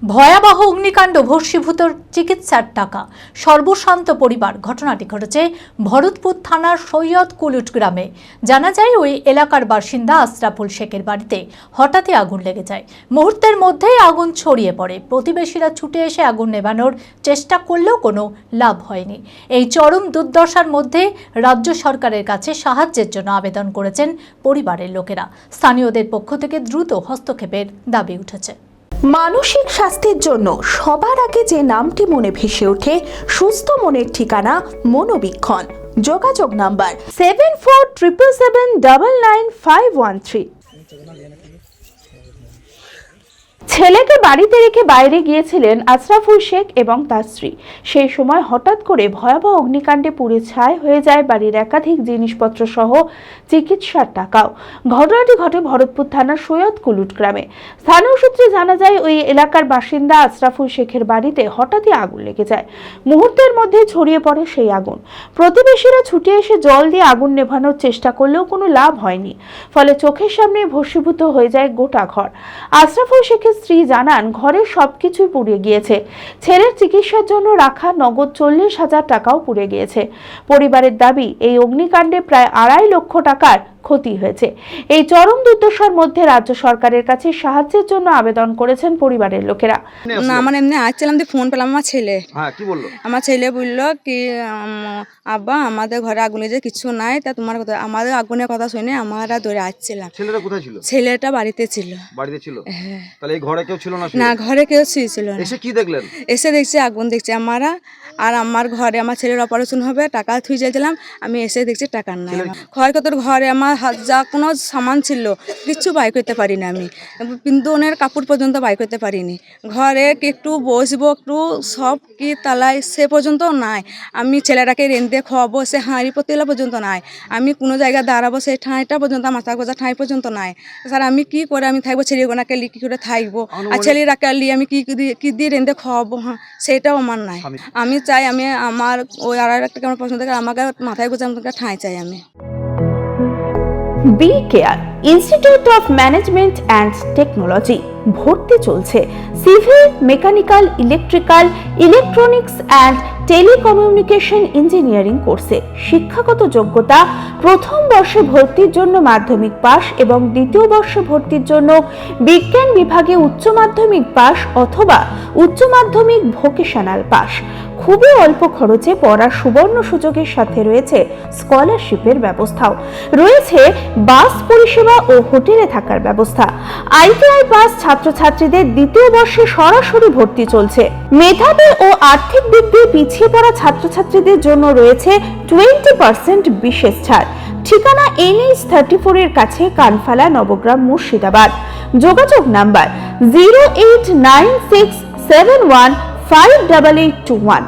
ভয়াবহ অগ্নিকাণ্ড ভস্মীভূত চিকিৎসার টাকা সর্বশান্ত পরিবার। ঘটনাটি ঘটেছে ভরতপুর থানার সৈয়দ কুলুট গ্রামে। জানা যায় ওই এলাকার বাসিন্দা আশরাফুল শেখের বাড়িতে হঠাৎই আগুন লেগে যায়। মুহূর্তের মধ্যেই আগুন ছড়িয়ে পড়ে। প্রতিবেশীরা ছুটে এসে আগুন নেভানোর চেষ্টা করলেও কোনো লাভ হয়নি। এই চরম দুর্দশার মধ্যে রাজ্য সরকারের কাছে সাহায্যের জন্য আবেদন করেছেন পরিবারের লোকেরা। স্থানীয়দের পক্ষ থেকে দ্রুত হস্তক্ষেপের দাবি উঠেছে। মানসিক স্বাস্থ্যের জন্য সবার আগে যে নামটি মনে ভেসে ওঠে, সুস্থ মনের ঠিকানা মনোবীক্ষণ। যোগাযোগ নাম্বার 7477799513। ছেলেকে বাড়িতে রেখে বাইরে গিয়েছিলেন আশরাফুল শেখ এবং তার স্ত্রী। সেই সময় হঠাৎ করে ভয়াবহ অগ্নিকাণ্ডে পুড়ে ছাই হয়ে যায় বাড়ির একাধিক জিনিসপত্র সহ চিকিৎসার টাকাও। ঘটনাটি ঘটে ভরতপুর থানার সৈয়দ কুলুট গ্রামে। স্থানীয় সূত্রে জানা যায় ওই এলাকার বাসিন্দা আশরাফুল শেখের বাড়িতে হঠাৎই আগুন লেগে যায়। মুহূর্তের মধ্যে ছড়িয়ে পড়ে সেই আগুন। প্রতিবেশীরা ছুটে এসে জল দিয়ে আগুন নেভানোর চেষ্টা করলেও কোনো লাভ হয়নি। ফলে চোখের সামনে ভস্মীভূত হয়ে যায় গোটা ঘর। আশরাফুল শেখের স্ত্রী জানান, ঘরের সবকিছুই পুড়ে গিয়েছে। ছেলের চিকিৎসার জন্য রাখা নগদ 40,000 টাকাও পুড়ে গিয়েছে। পরিবারের দাবি, এই অগ্নিকাণ্ডে প্রায় 2.5 লক্ষ টাকার ক্ষতি হয়েছে। এই চরম দুর্দশার মধ্যে রাজ্য সরকারের কাছে সাহায্যের জন্য আবেদন করেছেন পরিবারের লোকেরা। না মানে এমনি আসছিলাম, ফোন পেলাম আমার ছেলে। হ্যাঁ, কি বললো? আমার ছেলে বললো কি, আব্বা আমাদের ঘরে আগুনে যে কিছু নাই, তা তোমার কথা, আমাদের আগুনের কথা শুনে আমরা দৌড়ে আসছিলাম। ছেলেটা কোথায় ছিল? ছেলেটা বাড়িতে ছিল। বাড়িতে ছিল? হ্যাঁ। তাহলে এই ঘরে কেউ ছিল না? না, ঘরে কেউ ছিল না। এসে কি দেখলেন? এসে দেখছি আগুন, দেখছি আমরা। আর আমার ঘরে আমার ছেলের অপারেশন হবে, টাকা থুই চাইছিলাম, আমি এসে দেখছি টাকা নাই। ক্ষয়ক্ষতির ঘরে আমার যা কোনো সামান ছিল কিচ্ছু বাই করতে পারিনি আমি, কিন্তু ওনের কাপড় পর্যন্ত বাই করতে পারিনি। ঘরে একটু বসবো, একটু সব কি তালায় সে পর্যন্ত নাই। আমি ছেলেটাকে রেঁধে খাওয়াবো, সে হাঁড়ি পতিলা পর্যন্ত নাই। আমি কোনো জায়গায় দাঁড়াবো, সেই ঠাঁইটা পর্যন্ত, মাথা গোজা ঠাঁই পর্যন্ত নাই। স্যার আমি কি করে আমি থাকবো? ছেলেগুনাকে লি কি করে থাকবো? আর ছেলেরাকে লি আমি কি দিয়ে রেঁধে খাওয়াবো? হ্যাঁ, সেটাও আমার নাই। আমি চাই, আমি আমার ওই আর একটা কেমন পছন্দ করে আমাকে মাথায় গোজা ঠাঁই চাই আমি। B care institute of management and technology ভর্তি চলছে civil, mechanical, electrical, electronics and telecommunication engineering কোর্সে। শিক্ষাগত যোগ্যতা: প্রথম বর্ষে ভর্তির জন্য মাধ্যমিক পাস এবং দ্বিতীয় বর্ষে ভর্তির জন্য বিজ্ঞান বিভাগে উচ্চ মাধ্যমিক পাস অথবা উচ্চ মাধ্যমিক ভোকেশনাল পাস। খুবই অল্প খরচে পড়ার সুবর্ণ সুযোগের সাথে রয়েছে স্কলারশিপের ব্যবস্থাও। রয়েছে বাস পরিষেবা ও হোটেলে থাকার ব্যবস্থা। আইটিআই পাস ছাত্রছাত্রীদের দ্বিতীয় বর্ষে সরাসরি ভর্তি চলছে। মেধাবী ও আর্থিক দিক দিয়ে পিছিয়ে পড়া ছাত্রছাত্রীদের জন্য রয়েছে 20% বিশেষ ছাড়। ঠিকানা NH34 এর কাছে, কানফালা, নবগ্রাম, মুর্শিদাবাদ। যোগাযোগ নাম্বার 08967158821।